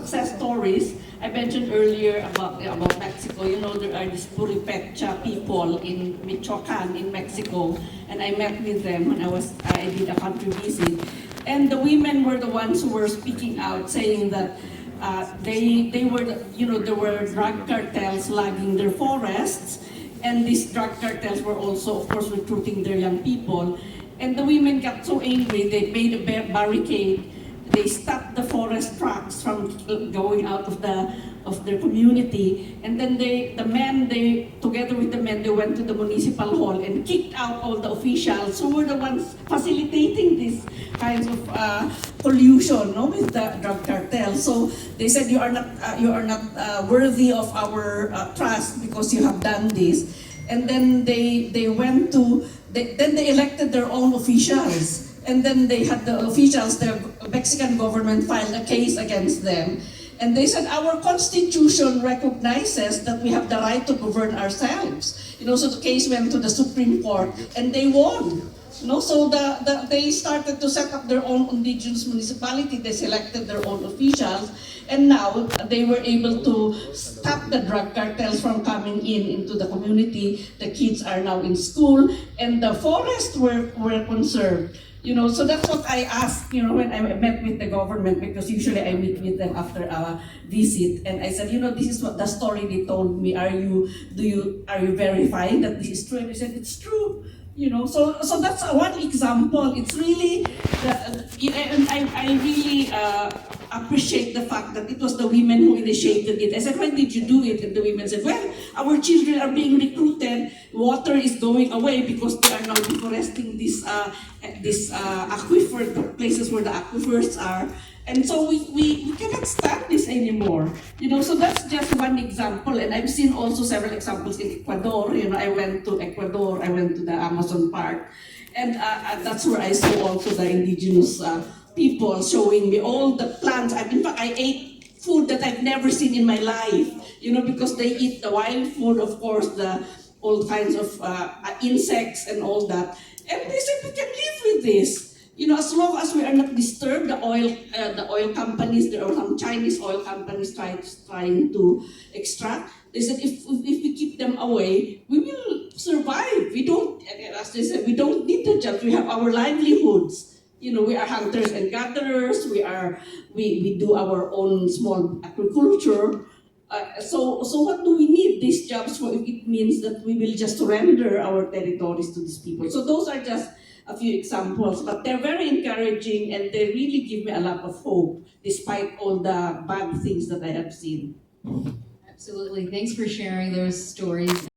success stories, I mentioned earlier about Mexico. You know, there are these Puripecha people in Michoacan in Mexico, and I met with them when I did a country visit. And the women were the ones who were speaking out, saying that they were, there were drug cartels logging their forests, and these drug cartels were also, of course, recruiting their young people. And the women got so angry, they made a barricade. They stopped the forest trucks from going out of their community, and then together with the men, they went to the municipal hall and kicked out all the officials who were the ones facilitating these kinds of collusion, with the drug cartel. So they said, you are not worthy of our trust because you have done this. And then they elected their own officials. And then they had the officials, the Mexican government filed a case against them. And they said, our constitution recognizes that we have the right to govern ourselves. So the case went to the Supreme Court and they won. So they started to set up their own indigenous municipality. They selected their own officials. And now they were able to stop the drug cartels from coming into the community. The kids are now in school and the forests were conserved. So that's what I asked, when I met with the government, because usually I meet with them after a visit, and I said, this is what the story they told me. Are you verifying that this is true? And they said, it's true. So that's one example. It's really, and I really appreciate the fact that it was the women who initiated it. I said, when did you do it? And the women said, well, our children are being recruited, water is going away because they are now deforesting this aquifer, the places where the aquifers are. And so we cannot stand this anymore. So that's just one example. And I've seen also several examples in Ecuador. I went to Ecuador, I went to the Amazon Park. And that's where I saw also the indigenous people showing me all the plants. In fact, I ate food that I've never seen in my life. Because they eat the wild food, of course, all kinds of insects and all that. And they said, we can live with this. As long as we are not disturbed, the oil companies, there are some Chinese oil companies trying to extract. They said, if we keep them away, we will survive. As they said, we don't need the jobs. We have our livelihoods. We are hunters and gatherers. We do our own small agriculture. So what do we need these jobs for if it means that we will just surrender our territories to these people? So those are just a few examples, but they're very encouraging and they really give me a lot of hope despite all the bad things that I have seen. Absolutely. Thanks for sharing those stories.